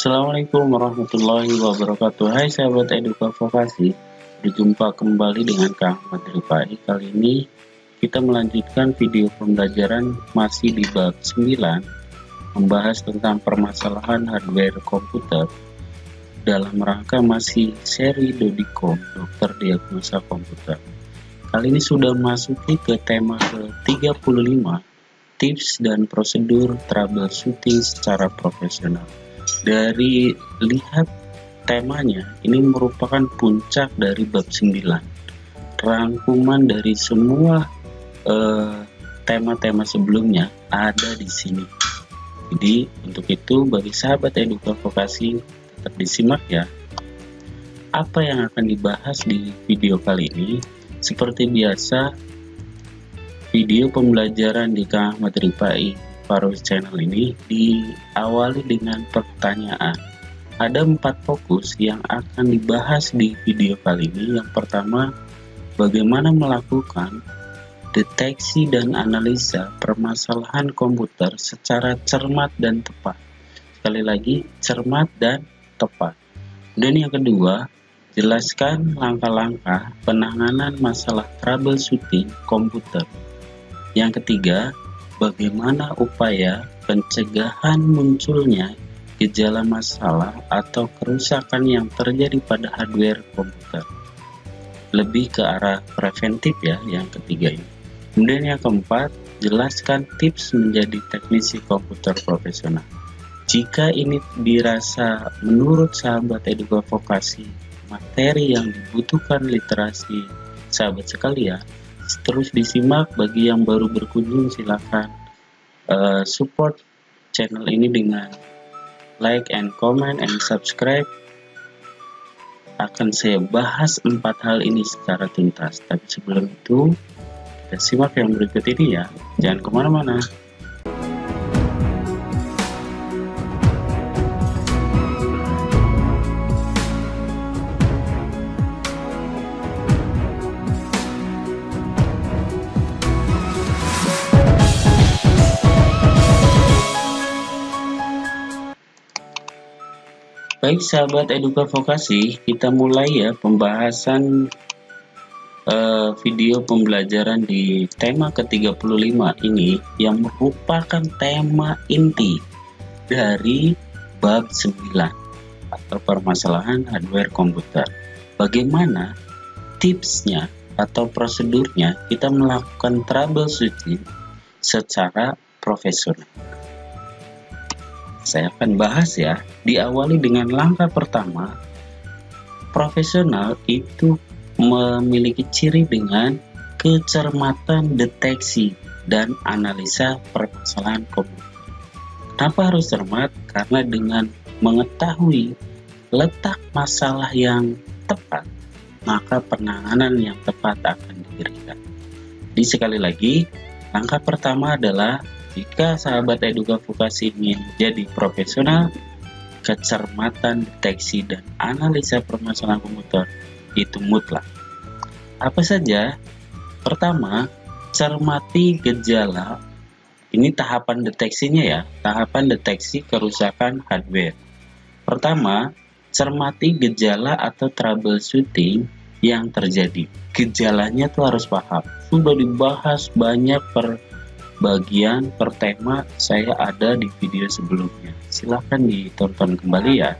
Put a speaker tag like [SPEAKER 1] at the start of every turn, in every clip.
[SPEAKER 1] Assalamualaikum warahmatullahi wabarakatuh. Hai sahabat Eduka Vokasi, berjumpa kembali dengan Kang Ahmad Rifai. Kali ini kita melanjutkan video pembelajaran masih di bab 9, membahas tentang permasalahan hardware komputer dalam rangka masih seri Dodicom, dokter diagnosa komputer. Kali ini sudah masuki ke tema ke-35, tips dan prosedur troubleshooting secara profesional. Dari lihat temanya, ini merupakan puncak dari bab 9. Rangkuman dari semua tema-tema sebelumnya ada di sini. Jadi untuk itu bagi sahabat Eduka Vokasi tetap disimak ya. Apa yang akan dibahas di video kali ini? Seperti biasa, video pembelajaran di Kang Ahmad Rifai Farus channel ini diawali dengan pertanyaan. Ada 4 fokus yang akan dibahas di video kali ini. Yang pertama, bagaimana melakukan deteksi dan analisa permasalahan komputer secara cermat dan tepat. Sekali lagi, cermat dan tepat. Dan yang kedua, jelaskan langkah-langkah penanganan masalah troubleshooting komputer. Yang ketiga, bagaimana upaya pencegahan munculnya gejala masalah atau kerusakan yang terjadi pada hardware komputer. Lebih ke arah preventif ya yang ketiga ini. Kemudian yang keempat, jelaskan tips menjadi teknisi komputer profesional. Jika ini dirasa menurut sahabat Eduka Vokasi materi yang dibutuhkan literasi sahabat sekalian, terus disimak. Bagi yang baru berkunjung silahkan support channel ini dengan like and comment and subscribe. Akan saya bahas 4 hal ini secara tuntas, tapi sebelum itu kita simak yang berikut ini ya. Jangan kemana-mana. Baik sahabat Eduka Vokasi, kita mulai ya pembahasan video pembelajaran di tema ke-35 ini yang merupakan tema inti dari bab 9 atau permasalahan hardware komputer. Bagaimana tipsnya atau prosedurnya kita melakukan troubleshooting secara profesional. Saya akan bahas ya, diawali dengan langkah pertama. Profesional itu memiliki ciri dengan kecermatan deteksi dan analisa permasalahan komputer. Kenapa harus cermat? Karena dengan mengetahui letak masalah yang tepat, maka penanganan yang tepat akan diberikan. Jadi sekali lagi, langkah pertama adalah jika sahabat Eduka Vokasi ingin jadi profesional, kecermatan deteksi dan analisa permasalahan komputer itu mutlak. Apa saja? Pertama, cermati gejala. Ini tahapan deteksinya ya, tahapan deteksi kerusakan hardware. Pertama, cermati gejala atau troubleshooting yang terjadi. Gejalanya tuh harus paham. Sudah dibahas banyak bagian per tema, saya ada di video sebelumnya, silahkan ditonton kembali ya.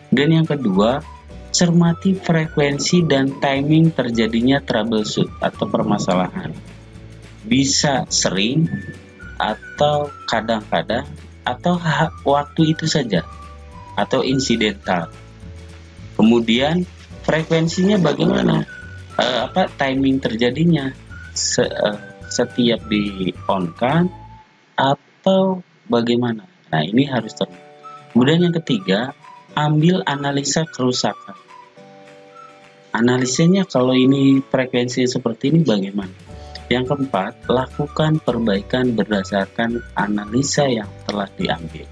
[SPEAKER 1] Dan yang kedua, cermati frekuensi dan timing terjadinya troubleshoot atau permasalahan. Bisa sering atau kadang-kadang atau waktu itu saja atau insidental. Kemudian frekuensinya bagaimana? Timing terjadinya? Setiap di on kan atau bagaimana? Nah ini harus terlihat. Kemudian yang ketiga, ambil analisa kerusakan. Analisanya kalau ini frekuensi seperti ini bagaimana? Yang keempat, lakukan perbaikan berdasarkan analisa yang telah diambil.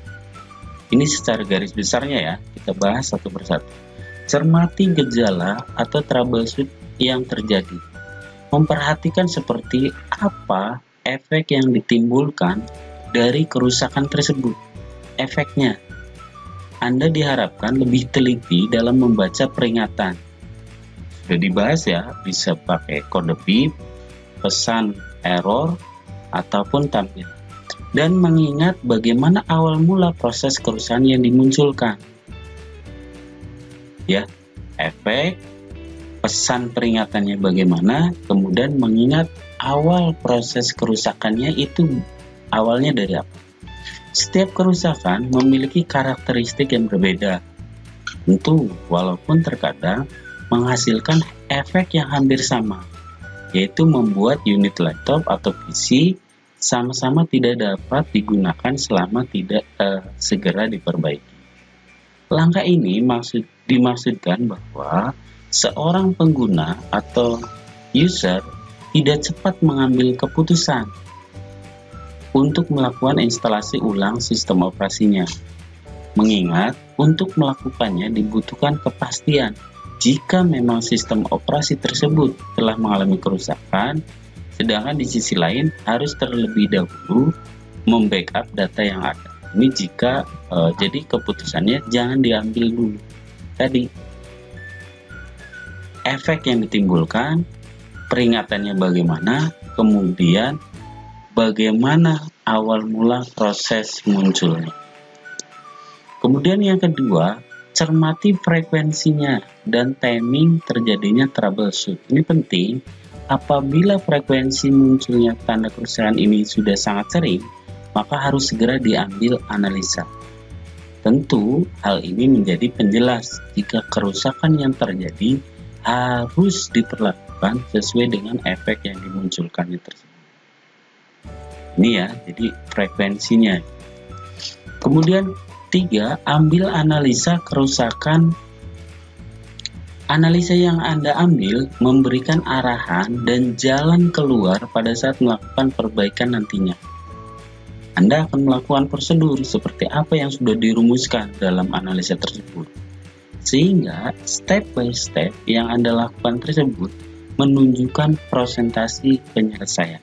[SPEAKER 1] Ini secara garis besarnya ya, kita bahas satu persatu. Cermati gejala atau troubleshoot yang terjadi. Memperhatikan seperti apa efek yang ditimbulkan dari kerusakan tersebut. Efeknya Anda diharapkan lebih teliti dalam membaca peringatan. Sudah dibahas ya, bisa pakai kode BIP, pesan error, ataupun tampilan. Dan mengingat bagaimana awal mula proses kerusakan yang dimunculkan. Ya, efek, pesan peringatannya bagaimana, kemudian mengingat awal proses kerusakannya itu awalnya dari apa. Setiap kerusakan memiliki karakteristik yang berbeda. Tentu, walaupun terkadang menghasilkan efek yang hampir sama, yaitu membuat unit laptop atau PC sama-sama tidak dapat digunakan selama tidak segera diperbaiki. Langkah ini dimaksudkan bahwa seorang pengguna atau user tidak cepat mengambil keputusan untuk melakukan instalasi ulang sistem operasinya. Mengingat untuk melakukannya dibutuhkan kepastian jika memang sistem operasi tersebut telah mengalami kerusakan, sedangkan di sisi lain harus terlebih dahulu membackup data yang ada. Ini jika jadi keputusannya jangan diambil dulu. Tadi efek yang ditimbulkan, peringatannya bagaimana, kemudian bagaimana awal mula proses munculnya. Kemudian yang kedua, cermati frekuensinya dan timing terjadinya troubleshoot. Ini penting, apabila frekuensi munculnya tanda kerusakan ini sudah sangat sering, maka harus segera diambil analisa. Tentu, hal ini menjadi penjelas jika kerusakan yang terjadi harus diperlakukan sesuai dengan efek yang dimunculkannya tersebut. Ini ya, jadi frekuensinya. Kemudian 3, ambil analisa kerusakan. Analisa yang Anda ambil memberikan arahan dan jalan keluar pada saat melakukan perbaikan nantinya. Anda akan melakukan prosedur seperti apa yang sudah dirumuskan dalam analisa tersebut. Sehingga step by step yang Anda lakukan tersebut menunjukkan presentasi penyelesaian.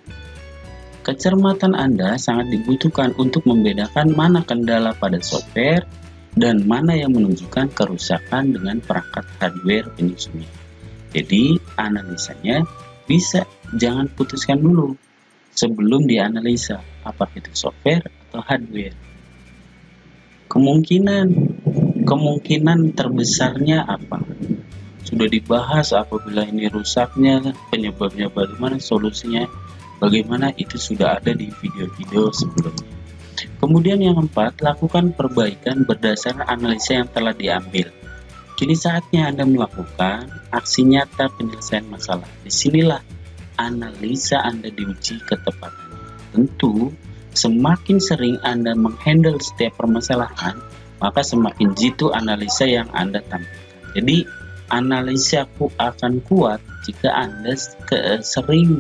[SPEAKER 1] Kecermatan Anda sangat dibutuhkan untuk membedakan mana kendala pada software dan mana yang menunjukkan kerusakan dengan perangkat hardware penyusunnya. Jadi, analisanya jangan putuskan dulu sebelum dianalisa apakah itu software atau hardware. Kemungkinan terbesarnya apa? Sudah dibahas apabila ini rusaknya, penyebabnya bagaimana, solusinya bagaimana, itu sudah ada di video-video sebelumnya. Kemudian yang keempat, lakukan perbaikan berdasarkan analisa yang telah diambil. Kini saatnya Anda melakukan aksi nyata penyelesaian masalah. Disinilah analisa Anda diuji ketepatannya. Tentu, semakin sering Anda menghandle setiap permasalahan, maka semakin jitu analisa yang Anda tampilkan. Jadi, analisa akan kuat jika Anda sering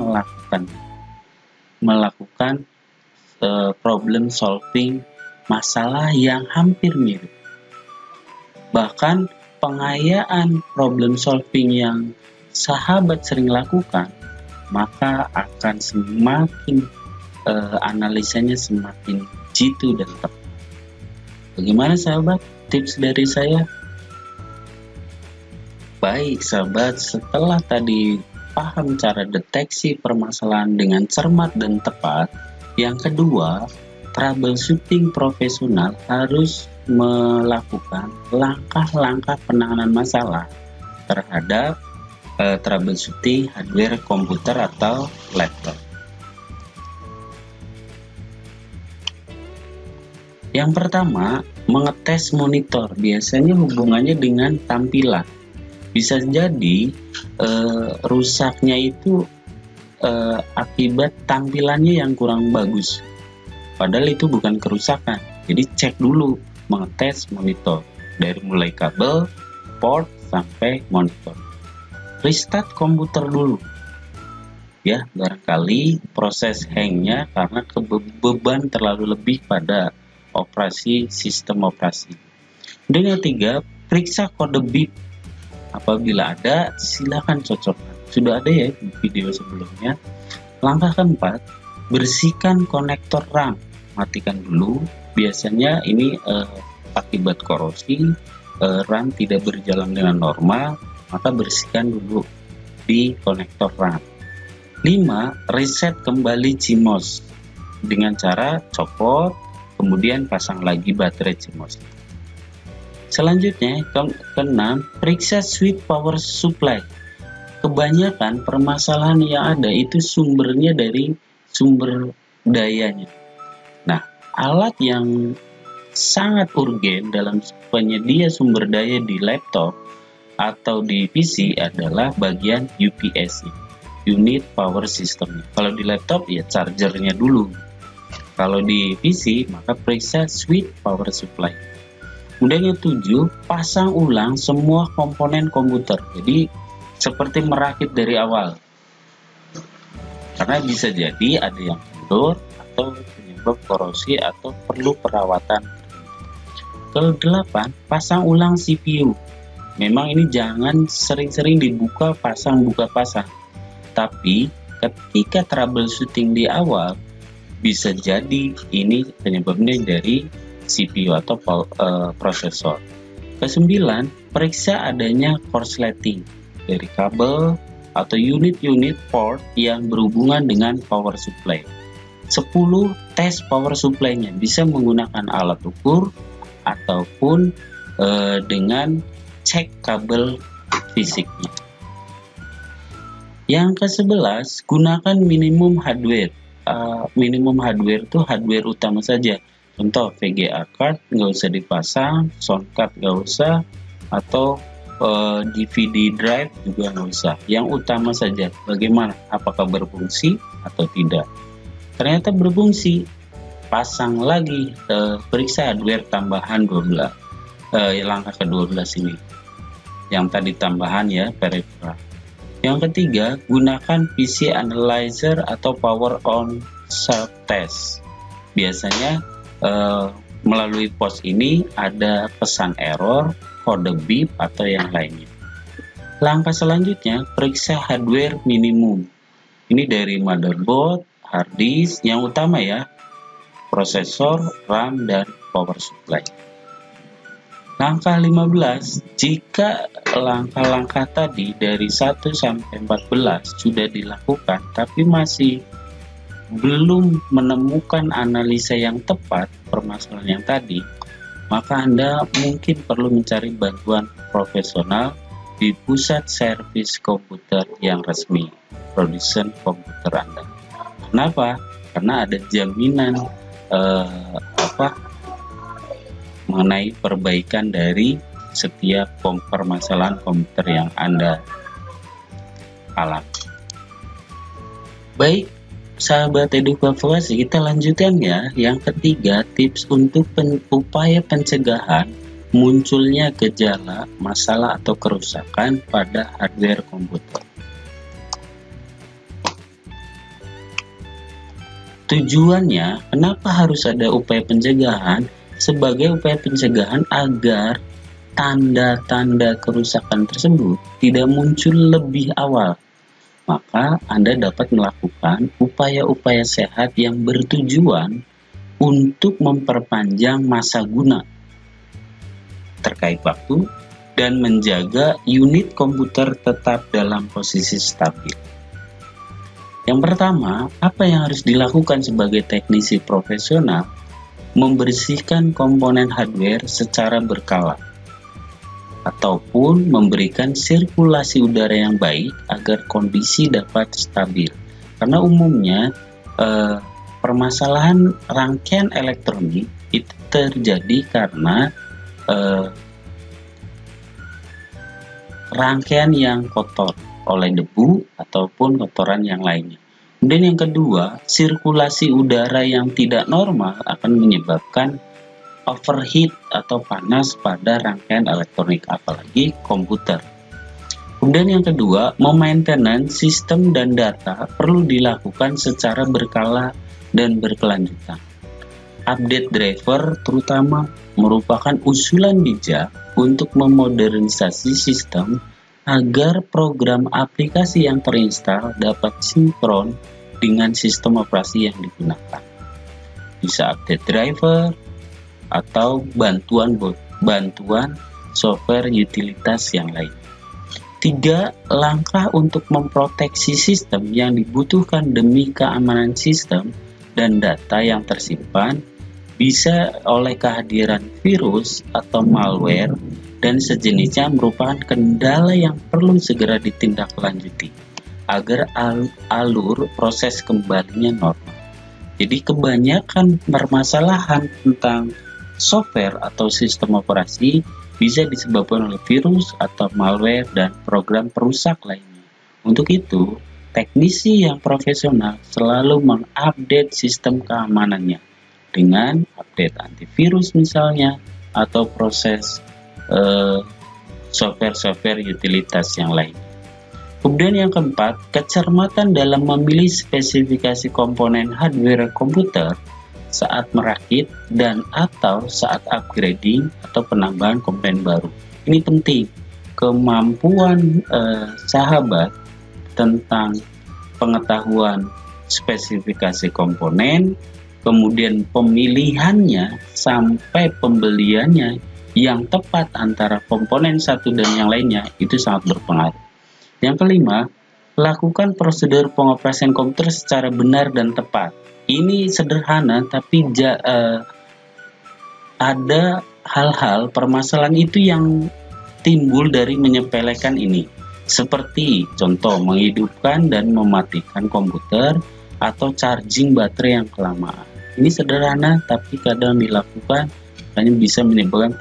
[SPEAKER 1] melakukan problem solving masalah yang hampir mirip. Bahkan pengayaan problem solving yang sahabat sering lakukan, maka akan semakin analisanya semakin jitu dan tepat. Bagaimana sahabat? Tips dari saya? Baik sahabat, setelah tadi paham cara deteksi permasalahan dengan cermat dan tepat, yang kedua, troubleshooting profesional harus melakukan langkah-langkah penanganan masalah terhadap troubleshooting hardware komputer atau laptop. Yang pertama, mengetes monitor. Biasanya hubungannya dengan tampilan. Bisa jadi rusaknya itu akibat tampilannya yang kurang bagus. Padahal itu bukan kerusakan. Jadi cek dulu, mengetes monitor dari mulai kabel, port sampai monitor. Restart komputer dulu. Ya, barangkali proses hangnya karena beban terlalu lebih pada sistem operasi. Dan yang ketiga, periksa kode BIP. Apabila ada, silakan cocokkan. Sudah ada ya di video sebelumnya. Langkah keempat, bersihkan konektor RAM. Matikan dulu. Biasanya ini akibat korosi, RAM tidak berjalan dengan normal, maka bersihkan dulu di konektor RAM. 5. Reset kembali CMOS dengan cara copot, kemudian pasang lagi baterai CMOS. Selanjutnya, keenam, periksa switch power supply. Kebanyakan permasalahan yang ada itu sumbernya dari sumber dayanya. Nah, alat yang sangat urgen dalam penyedia sumber daya di laptop atau di PC adalah bagian UPS, unit power system. Kalau di laptop ya chargernya dulu. Kalau di PC maka periksa switch power supply. Kemudian yang 7, pasang ulang semua komponen komputer. Jadi seperti merakit dari awal. Karena bisa jadi ada yang kendor atau penyebab korosi atau perlu perawatan. Ke-8, pasang ulang CPU. Memang ini jangan sering-sering dibuka pasang buka pasang. Tapi ketika troubleshooting di awal bisa jadi ini penyebabnya dari CPU atau prosesor. Ke-9, periksa adanya korsleting dari kabel atau unit-unit port yang berhubungan dengan power supply. 10. Tes power supply-nya, bisa menggunakan alat ukur ataupun dengan cek kabel fisiknya. Yang ke-11, gunakan minimum hardware. Minimum hardware itu hardware utama saja. Contoh VGA card nggak usah dipasang, sound card nggak usah, atau DVD drive juga nggak usah. Yang utama saja. Bagaimana? Apakah berfungsi atau tidak? Ternyata berfungsi. Pasang lagi, periksa hardware tambahan 12. Langkah ke-12 ini. Yang tadi tambahan ya, peripheral. Yang ketiga, gunakan PC analyzer atau power on self test. Biasanya melalui pos ini ada pesan error, kode beep atau yang lainnya. Langkah selanjutnya, periksa hardware minimum. Ini dari motherboard, hard disk, yang utama ya, prosesor, RAM, dan power supply. Langkah 15, jika langkah-langkah tadi dari 1 sampai 14 sudah dilakukan tapi masih belum menemukan analisa yang tepat permasalahan yang tadi, maka Anda mungkin perlu mencari bantuan profesional di pusat servis komputer yang resmi, produsen komputer Anda. Kenapa? Karena ada jaminan mengenai perbaikan dari setiap permasalahan komputer yang Anda alami. Baik, sahabat edukasi, kita lanjutkan ya. Yang ketiga, tips untuk upaya pencegahan munculnya gejala, masalah atau kerusakan pada hardware komputer. Tujuannya, kenapa harus ada upaya pencegahan? Sebagai upaya pencegahan agar tanda-tanda kerusakan tersebut tidak muncul lebih awal. Maka Anda dapat melakukan upaya-upaya sehat yang bertujuan untuk memperpanjang masa guna terkait waktu dan menjaga unit komputer tetap dalam posisi stabil. Yang pertama, apa yang harus dilakukan sebagai teknisi profesional? Membersihkan komponen hardware secara berkala ataupun memberikan sirkulasi udara yang baik agar kondisi dapat stabil. Karena umumnya permasalahan rangkaian elektronik itu terjadi karena rangkaian yang kotor oleh debu ataupun kotoran yang lainnya. Kemudian yang kedua, sirkulasi udara yang tidak normal akan menyebabkan overheat atau panas pada rangkaian elektronik, apalagi komputer. Kemudian yang kedua, memaintenance sistem dan data perlu dilakukan secara berkala dan berkelanjutan. Update driver terutama merupakan usulan bijak untuk memodernisasi sistem agar program aplikasi yang terinstal dapat sinkron dengan sistem operasi yang digunakan. Bisa update driver, atau bantuan software utilitas yang lain. 3. Langkah untuk memproteksi sistem yang dibutuhkan demi keamanan sistem dan data yang tersimpan bisa oleh kehadiran virus atau malware dan sejenisnya merupakan kendala yang perlu segera ditindaklanjuti agar alur proses kembalinya normal. Jadi kebanyakan permasalahan tentang software atau sistem operasi bisa disebabkan oleh virus atau malware dan program perusak lainnya. Untuk itu, teknisi yang profesional selalu mengupdate sistem keamanannya dengan update antivirus misalnya, atau proses software utilitas yang lain. Kemudian yang keempat, kecermatan dalam memilih spesifikasi komponen hardware komputer saat merakit dan atau saat upgrading atau penambahan komponen baru. Ini penting. Kemampuan sahabat tentang pengetahuan spesifikasi komponen, kemudian pemilihannya sampai pembeliannya yang tepat antara komponen satu dan yang lainnya itu sangat berpengaruh. Yang kelima, lakukan prosedur pengoperasian komputer secara benar dan tepat. Ini sederhana, tapi ada hal-hal permasalahan itu yang timbul dari menyepelekan ini. Seperti contoh menghidupkan dan mematikan komputer atau charging baterai yang kelamaan. Ini sederhana, tapi kadang dilakukan hanya bisa menimbulkan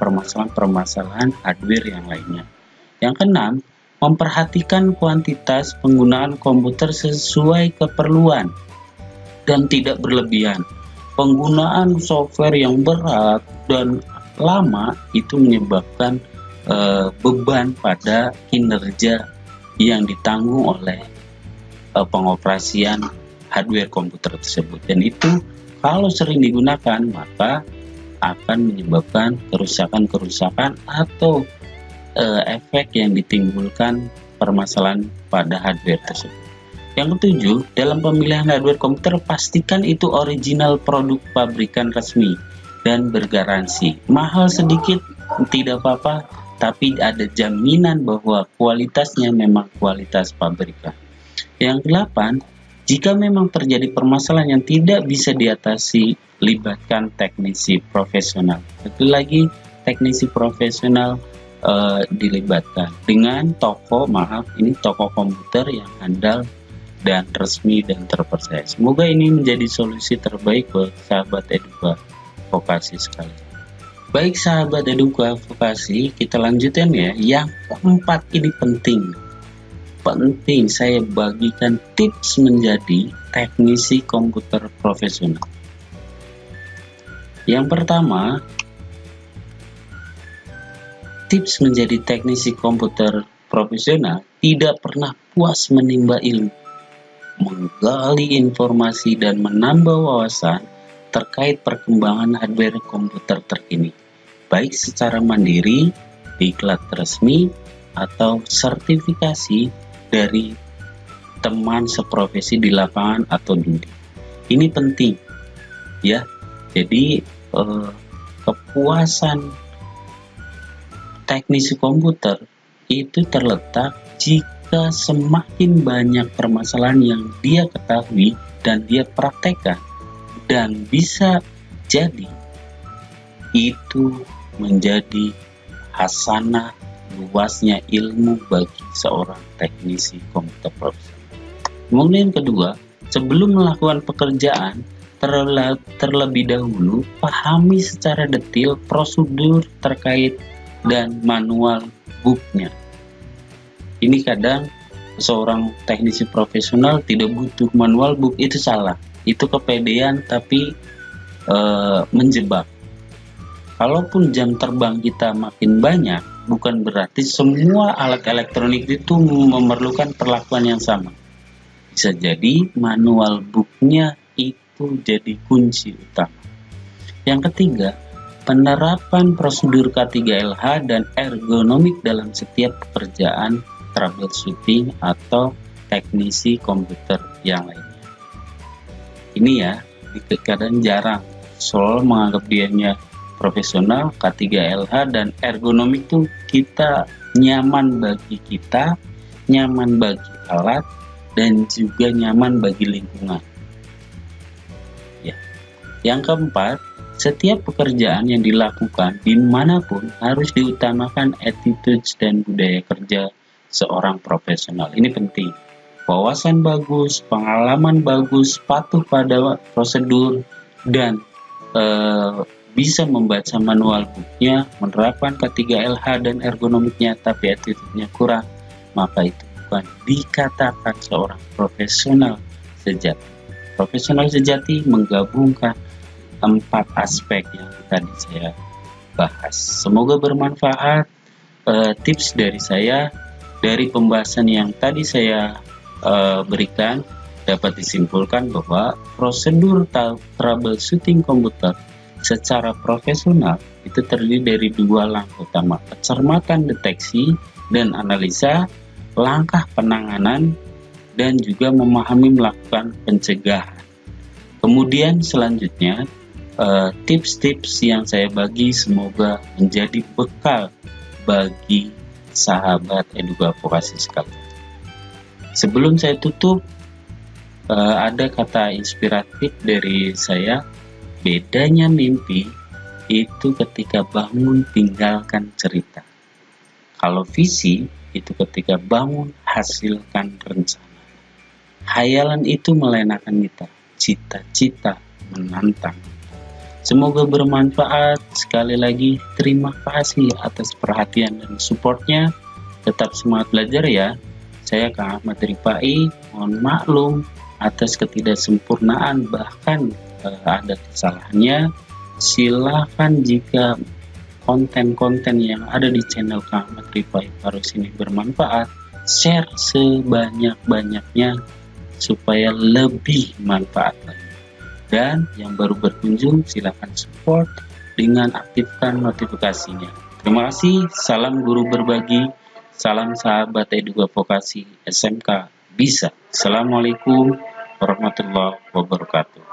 [SPEAKER 1] permasalahan hardware yang lainnya. Yang keenam, memperhatikan kuantitas penggunaan komputer sesuai keperluan dan tidak berlebihan. Penggunaan software yang berat dan lama itu menyebabkan beban pada kinerja yang ditanggung oleh pengoperasian hardware komputer tersebut. Dan itu kalau sering digunakan maka akan menyebabkan kerusakan-kerusakan atau efek yang ditimbulkan permasalahan pada hardware tersebut. Yang ketujuh, dalam pemilihan hardware komputer pastikan itu original produk pabrikan resmi dan bergaransi. Mahal sedikit tidak apa-apa, tapi ada jaminan bahwa kualitasnya memang kualitas pabrikan. Yang kedelapan, jika memang terjadi permasalahan yang tidak bisa diatasi, libatkan teknisi profesional. Satu lagi, teknisi profesional dilibatkan dengan toko komputer yang handal dan resmi dan terpercaya. Semoga ini menjadi solusi terbaik buat sahabat Eduka Vokasi sekalian. Baik sahabat Eduka Vokasi, kita lanjutkan ya. Yang keempat ini penting saya bagikan tips menjadi teknisi komputer profesional. Yang pertama, tips menjadi teknisi komputer profesional: tidak pernah puas menimba ilmu, menggali informasi dan menambah wawasan terkait perkembangan hardware komputer terkini, baik secara mandiri, diklat resmi, atau sertifikasi dari teman seprofesi di lapangan atau dunia. Ini penting ya. Jadi kepuasan teknisi komputer itu terletak jika semakin banyak permasalahan yang dia ketahui dan dia praktekkan, dan bisa jadi itu menjadi hasanah luasnya ilmu bagi seorang teknisi komputer profesional. Kemudian kedua, sebelum melakukan pekerjaan, terlebih dahulu pahami secara detail prosedur terkait dan manual booknya. Ini kadang seorang teknisi profesional tidak butuh manual book, itu salah, itu kepedean tapi menjebak. Kalaupun jam terbang kita makin banyak, bukan berarti semua alat elektronik itu memerlukan perlakuan yang sama. Bisa jadi manual booknya itu jadi kunci utama. Yang ketiga, penerapan prosedur K3LH dan ergonomik dalam setiap pekerjaan troubleshooting atau teknisi komputer yang lainnya. Ini ya, kadang jarang soal menganggap dianya profesional, K3LH, dan ergonomik itu kita nyaman bagi kita, nyaman bagi alat, dan juga nyaman bagi lingkungan. Ya. Yang keempat, setiap pekerjaan yang dilakukan dimanapun harus diutamakan attitude dan budaya kerja seorang profesional. Ini penting. Wawasan bagus, pengalaman bagus, patuh pada prosedur, dan bisa membaca manual booknya, menerapkan K3LH dan ergonomiknya, tapi attitude-nya kurang, maka itu bukan dikatakan seorang profesional sejati. Profesional sejati menggabungkan 4 aspek yang tadi saya bahas. Semoga bermanfaat tips dari saya. Dari pembahasan yang tadi saya berikan, dapat disimpulkan bahwa prosedur troubleshooting komputer secara profesional itu terdiri dari 2 langkah utama: pencermatan deteksi dan analisa, langkah penanganan, dan juga memahami melakukan pencegahan. Kemudian selanjutnya, tips-tips yang saya bagi semoga menjadi bekal bagi sahabat Eduga Vokasi sekalian. Sebelum saya tutup, ada kata inspiratif dari saya. Bedanya mimpi itu ketika bangun tinggalkan cerita. Kalau visi itu ketika bangun hasilkan rencana. Hayalan itu melenakan kita, cita-cita menantang. Semoga bermanfaat. Sekali lagi terima kasih atas perhatian dan supportnya. Tetap semangat belajar ya. Saya Kang Ahmad Rifai, mohon maklum atas ketidaksempurnaan, bahkan ada kesalahannya. Silahkan jika konten-konten yang ada di channel Kang Ahmad Rifai Farus ini bermanfaat, share sebanyak-banyaknya supaya lebih manfaat lagi. Dan yang baru berkunjung silahkan support dengan aktifkan notifikasinya. Terima kasih, salam guru berbagi, salam sahabat Eduga Vokasi SMK Bisa. Assalamualaikum warahmatullahi wabarakatuh.